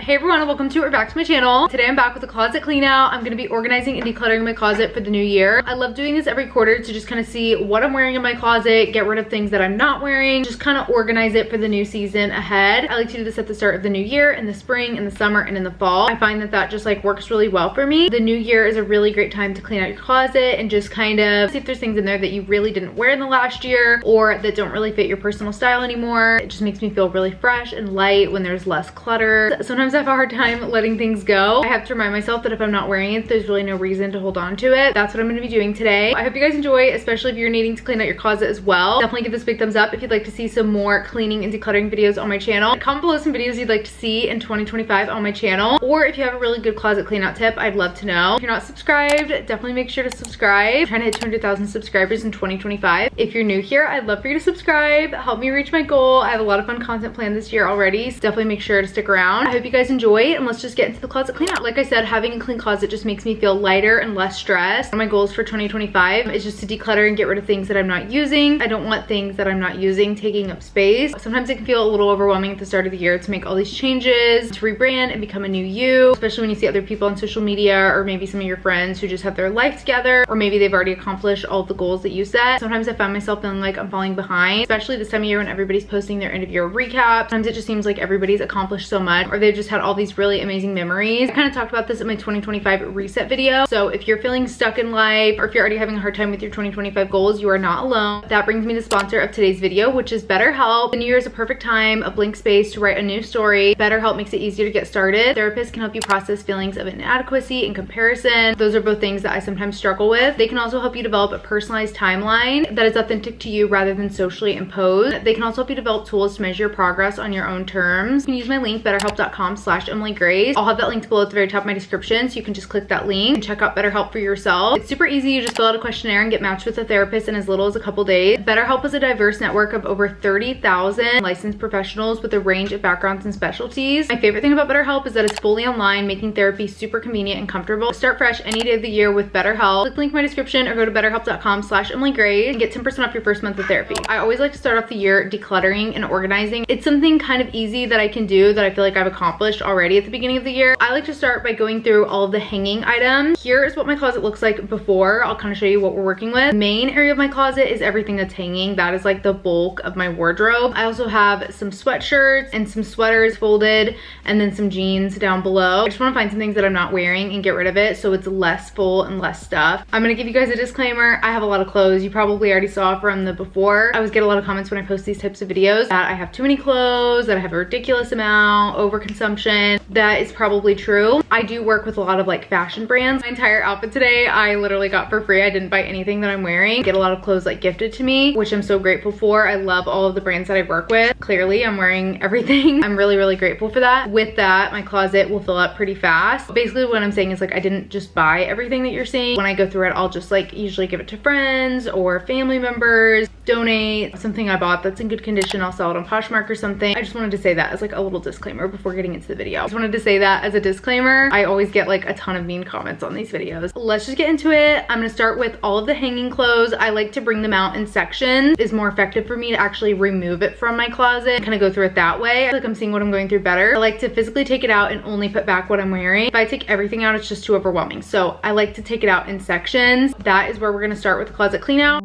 Hey everyone, welcome to or back to my channel. Today I'm back with a closet clean out. I'm going to be organizing and decluttering my closet for the new year. I love doing this every quarter to just kind of see what I'm wearing in my closet, get rid of things that I'm not wearing, just kind of organize it for the new season ahead. I like to do this at the start of the new year, in the spring, in the summer, and in the fall. I find that just like works really well for me. The new year is a really great time to clean out your closet and just kind of see if there's things in there that you really didn't wear in the last year or that don't really fit your personal style anymore. It just makes me feel really fresh and light when there's less clutter. Sometimes I have a hard time letting things go. I have to remind myself that if I'm not wearing it, there's really no reason to hold on to it. That's what I'm going to be doing today. I hope you guys enjoy, especially if you're needing to clean out your closet as well. Definitely give this a big thumbs up if you'd like to see some more cleaning and decluttering videos on my channel. Comment below some videos you'd like to see in 2025 on my channel, or if you have a really good closet clean out tip, I'd love to know. If you're not subscribed, definitely make sure to subscribe. I'm trying to hit 200,000 subscribers in 2025. If you're new here, I'd love for you to subscribe. Help me reach my goal. I have a lot of fun content planned this year already, so definitely make sure to stick around. I hope you guys enjoy, and let's just get into the closet clean out. Like I said, having a clean closet just makes me feel lighter and less stressed. One of my goals for 2025 is just to declutter and get rid of things that I'm not using. I don't want things that I'm not using taking up space. Sometimes it can feel a little overwhelming at the start of the year to make all these changes, to rebrand and become a new you, especially when you see other people on social media or maybe some of your friends who just have their life together, or maybe they've already accomplished all of the goals that you set. Sometimes I find myself feeling like I'm falling behind, especially this time of year when everybody's posting their end of year recap. Sometimes it just seems like everybody's accomplished so much, or they've just had all these really amazing memories. I kind of talked about this in my 2025 reset video. So if you're feeling stuck in life, or if you're already having a hard time with your 2025 goals, you are not alone. That brings me to the sponsor of today's video, which is BetterHelp. The new year is a perfect time, a blank space to write a new story. BetterHelp makes it easier to get started. Therapists can help you process feelings of inadequacy and comparison. Those are both things that I sometimes struggle with. They can also help you develop a personalized timeline that is authentic to you rather than socially imposed. They can also help you develop tools to measure your progress on your own terms. You can use my link, betterhelp.com/EmilyGrace. I'll have that linked below at the very top of my description, so you can just click that link and check out BetterHelp for yourself. It's super easy. You just fill out a questionnaire and get matched with a therapist in as little as a couple days. BetterHelp is a diverse network of over 30,000 licensed professionals with a range of backgrounds and specialties. My favorite thing about BetterHelp is that it's fully online, making therapy super convenient and comfortable. Start fresh any day of the year with BetterHelp. Click the link in my description or go to betterhelp.com/EmilyGrace and get 10% off your first month of therapy. I always like to start off the year decluttering and organizing. It's something kind of easy that I can do that I feel like I've accomplished already at the beginning of the year. I like to start by going through all of the hanging items. Here is what my closet looks like before. I'll kind of show you what we're working with. The main area of my closet is everything that's hanging. That is like the bulk of my wardrobe. I also have some sweatshirts and some sweaters folded, and then some jeans down below. I just want to find some things that I'm not wearing and get rid of it so it's less full and less stuff. I'm gonna give you guys a disclaimer. I have a lot of clothes. You probably already saw from the before. I always get a lot of comments when I post these types of videos that I have too many clothes, that I have a ridiculous amount, overconsumption. That is probably true. I do work with a lot of like fashion brands. My entire outfit today I literally got for free. I didn't buy anything that I'm wearing. I get a lot of clothes like gifted to me, which I'm so grateful for. I love all of the brands that I work with. Clearly I'm wearing everything. I'm really grateful for that. With that, my closet will fill up pretty fast. Basically what I'm saying is like I didn't just buy everything that you're seeing. When I go through it, I'll just like usually give it to friends or family members, donate. Something I bought that's in good condition, I'll sell it on Poshmark or something. I just wanted to say that as like a little disclaimer before getting into the video. I just wanted to say that as a disclaimer. I always get like a ton of mean comments on these videos. Let's just get into it. I'm gonna start with all of the hanging clothes. I like to bring them out in sections. It's more effective for me to actually remove it from my closet, kind of go through it that way. I feel like I'm seeing what I'm going through better. I like to physically take it out and only put back what I'm wearing. If I take everything out, it's just too overwhelming. So I like to take it out in sections. That is where we're gonna start with the closet clean out.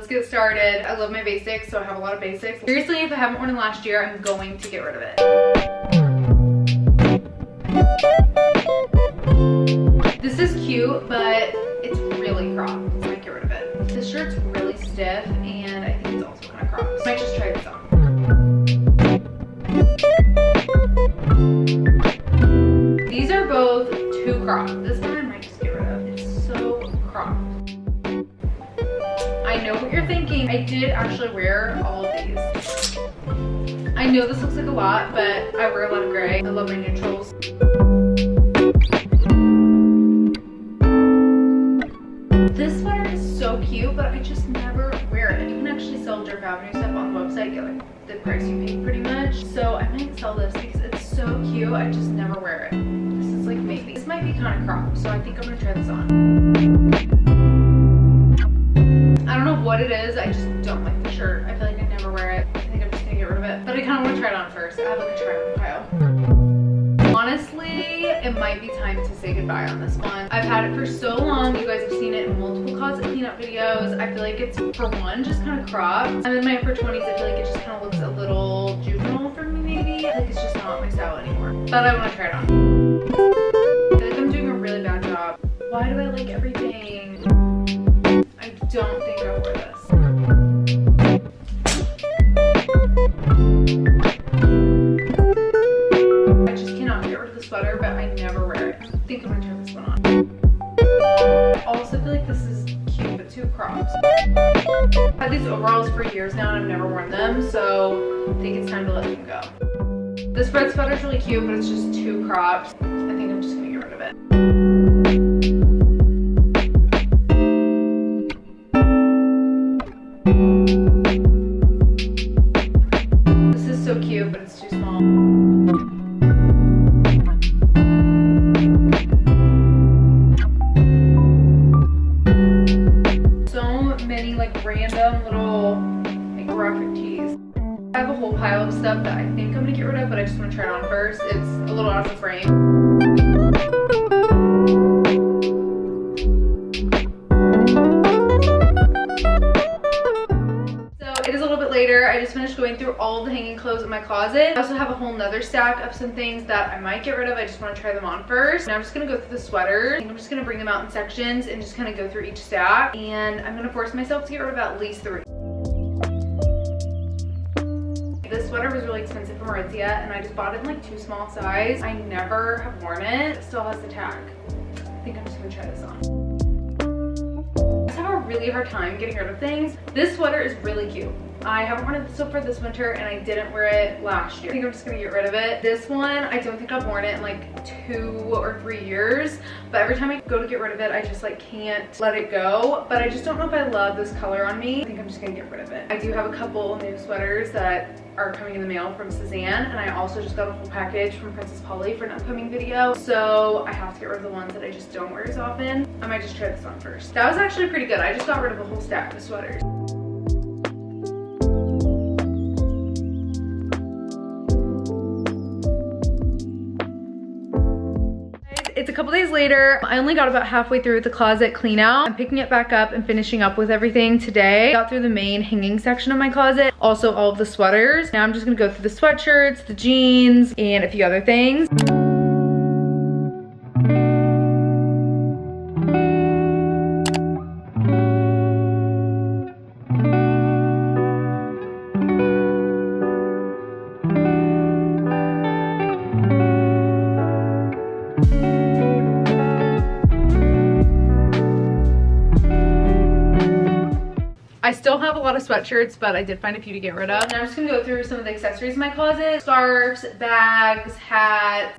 Get started. I love my basics, so I have a lot of basics. Seriously, if I haven't worn it last year, I'm going to get rid of it. This is cute, but it's really cropped, so I might get rid of it. This shirt's really stiff, and I think it's also kind of cropped, so I might just try this on. These are both too cropped. This one I might just get rid of. It's so cropped. I know what you're thinking. I did actually wear all of these. I know this looks like a lot, but I wear a lot of gray. I love my neutrals. This sweater is so cute, but I just never wear it. You can actually sell Jerk Avenue stuff on the website, get like the price you pay pretty much. So I might sell this because it's so cute. I just never wear it. maybe. This might be kind of cropped, so I think I'm gonna try this on. I don't know what it is, I just don't like the shirt. I feel like I never wear it. I think I'm just gonna get rid of it. But I kind of want to try it on first. I have like a try on pile. Honestly, it might be time to say goodbye on this one. I've had it for so long. You guys have seen it in multiple closet cleanup videos. I feel like it's, for one, just kind of cropped. I'm in my upper 20s. I feel like it just kind of looks a little juvenile for me, maybe. I feel like it's just not my style anymore. But I want to try it on. I feel like I'm doing a really bad job. Why do I like everything? I don't think I'll wear this. I just cannot get rid of the sweater, but I never wear it. I think I'm gonna turn this one on. I also feel like this is cute, but too cropped. I've had these overalls for years now and I've never worn them, so I think it's time to let them go. This red sweater is really cute, but it's just too cropped. I think I'm just gonna get rid of it. This is so cute, but it's too small. Random little like graphic tees. I have a whole pile of stuff that I think I'm gonna get rid of, but I just want to try it on first. It's a little out of the frame. So it is a little bit later. I just finished going through all the hanging clothes in my closet. I also have a whole nother stack of some things that I might get rid of. I just want to try them on first. Now I'm just gonna go through the sweaters. I think I'm just gonna bring them out in sections and just kind of go through each stack. And I'm gonna force myself to get rid of at least 3. This sweater was really expensive from Aritzia and I just bought it in like too small size. I never have worn it. It still has the tag. I think I'm just gonna try this on. I just have a really hard time getting rid of things. This sweater is really cute. I haven't worn it for this winter and I didn't wear it last year. I think I'm just gonna get rid of it. This one, I don't think I've worn it in like 2 or 3 years, but every time I go to get rid of it, I just like can't let it go. But I just don't know if I love this color on me. I think I'm just gonna get rid of it. I do have a couple new sweaters that are coming in the mail from Suzanne, and I also just got a whole package from Princess Polly for an upcoming video, so I have to get rid of the ones that I just don't wear as often. I might just try this on first. That was actually pretty good. I just got rid of a whole stack of sweaters. It's a couple days later. I only got about halfway through the closet clean out. I'm picking it back up and finishing up with everything today. Got through the main hanging section of my closet, also all of the sweaters. Now I'm just gonna go through the sweatshirts, the jeans, and a few other things. I still have a lot of sweatshirts, but I did find a few to get rid of. Now I'm just gonna go through some of the accessories in my closet. Scarves, bags, hats.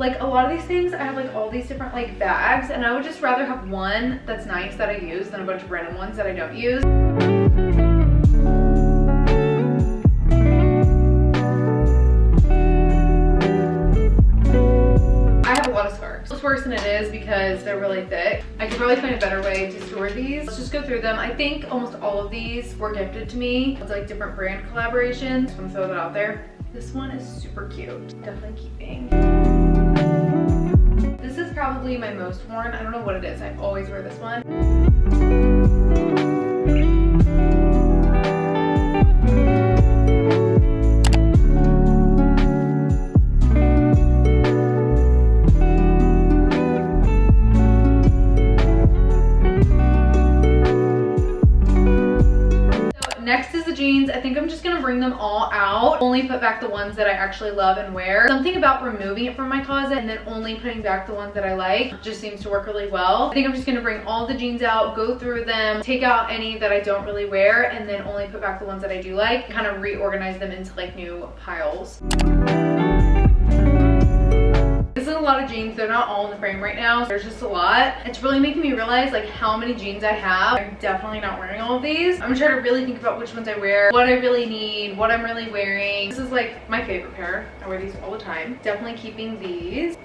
Like a lot of these things, I have like all these different like bags, and I would just rather have one that's nice that I use than a bunch of random ones that I don't use. A lot of scarves. It's worse than it is because they're really thick. I could probably find a better way to store these. Let's just go through them. I think almost all of these were gifted to me. It's like different brand collaborations. I'm gonna throw that out there. This one is super cute. Definitely keeping. This is probably my most worn. I don't know what it is. I always wear this one. Next is the jeans. I think I'm just gonna bring them all out, only put back the ones that I actually love and wear. Something about removing it from my closet and then only putting back the ones that I like just seems to work really well. I think I'm just gonna bring all the jeans out, go through them, take out any that I don't really wear, and then only put back the ones that I do like, kind of reorganize them into like new piles. This is a lot of jeans. They're not all in the frame right now. So there's just a lot. It's really making me realize like how many jeans I have. I'm definitely not wearing all of these. I'm gonna try to really think about which ones I wear, what I really need, what I'm really wearing. This is like my favorite pair. I wear these all the time. Definitely keeping these.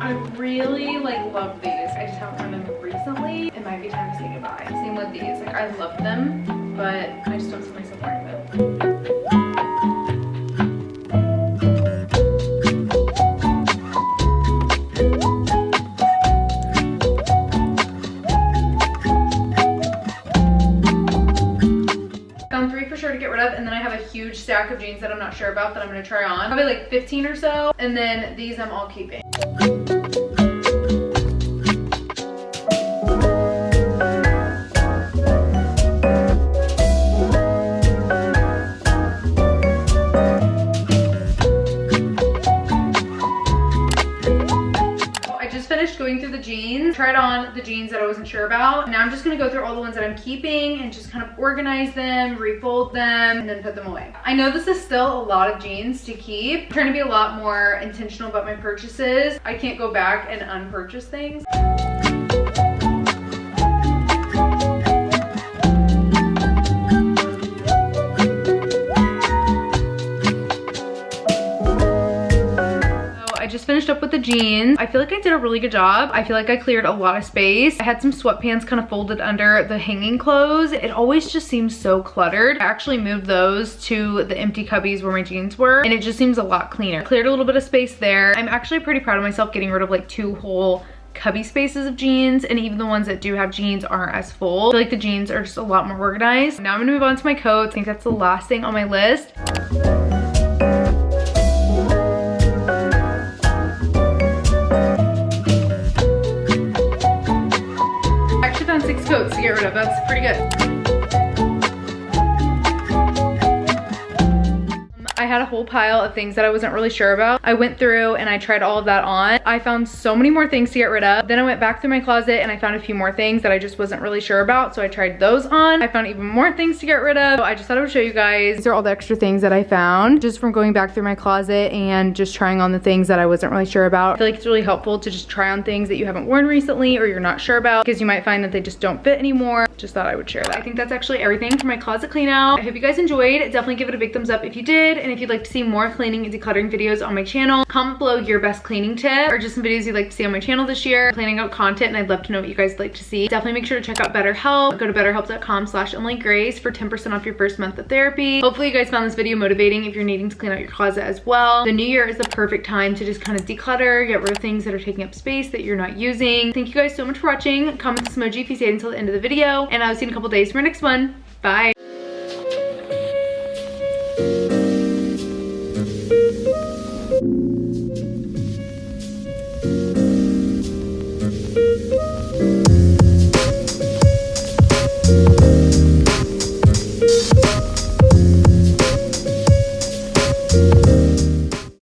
I really like love these. I just haven't worn them recently. It might be time to say goodbye. Same with these. Like I love them, but I just don't see myself wearing them. Found 3 for sure to get rid of, and then I have a huge stack of jeans that I'm not sure about that I'm gonna try on. Probably like 15 or so, and then these I'm all keeping. Going through the jeans, tried on the jeans that I wasn't sure about. Now I'm just gonna go through all the ones that I'm keeping and just kind of organize them, refold them, and then put them away. I know this is still a lot of jeans to keep. I'm trying to be a lot more intentional about my purchases. I can't go back and unpurchase things. I just finished up with the jeans. I feel like I did a really good job. I feel like I cleared a lot of space. I had some sweatpants kind of folded under the hanging clothes. It always just seems so cluttered. I actually moved those to the empty cubbies where my jeans were, and it just seems a lot cleaner. Cleared a little bit of space there. I'm actually pretty proud of myself getting rid of like 2 whole cubby spaces of jeans, and even the ones that do have jeans aren't as full. I feel like the jeans are just a lot more organized. Now I'm gonna move on to my coats. I think that's the last thing on my list. Found 6 coats to get rid of. That's pretty good. I had a whole pile of things that I wasn't really sure about. I went through and I tried all of that on. I found so many more things to get rid of. Then I went back through my closet and I found a few more things that I just wasn't really sure about. So I tried those on. I found even more things to get rid of. So I just thought I would show you guys. These are all the extra things that I found just from going back through my closet and just trying on the things that I wasn't really sure about. I feel like it's really helpful to just try on things that you haven't worn recently or you're not sure about, because you might find that they just don't fit anymore. Just thought I would share that. I think that's actually everything for my closet clean out. I hope you guys enjoyed. Definitely give it a big thumbs up if you did. And if you'd like to see more cleaning and decluttering videos on my channel, comment below your best cleaning tip or just some videos you'd like to see on my channel this year. I'm planning out content and I'd love to know what you guys would like to see. Definitely make sure to check out BetterHelp. Go to betterhelp.com/EmilyGrace for 10% off your first month of therapy. Hopefully you guys found this video motivating if you're needing to clean out your closet as well. The new year is the perfect time to just kind of declutter, get rid of things that are taking up space that you're not using. Thank you guys so much for watching. Comment this emoji if you stayed until the end of the video, and I'll see you in a couple days for my next one. Bye.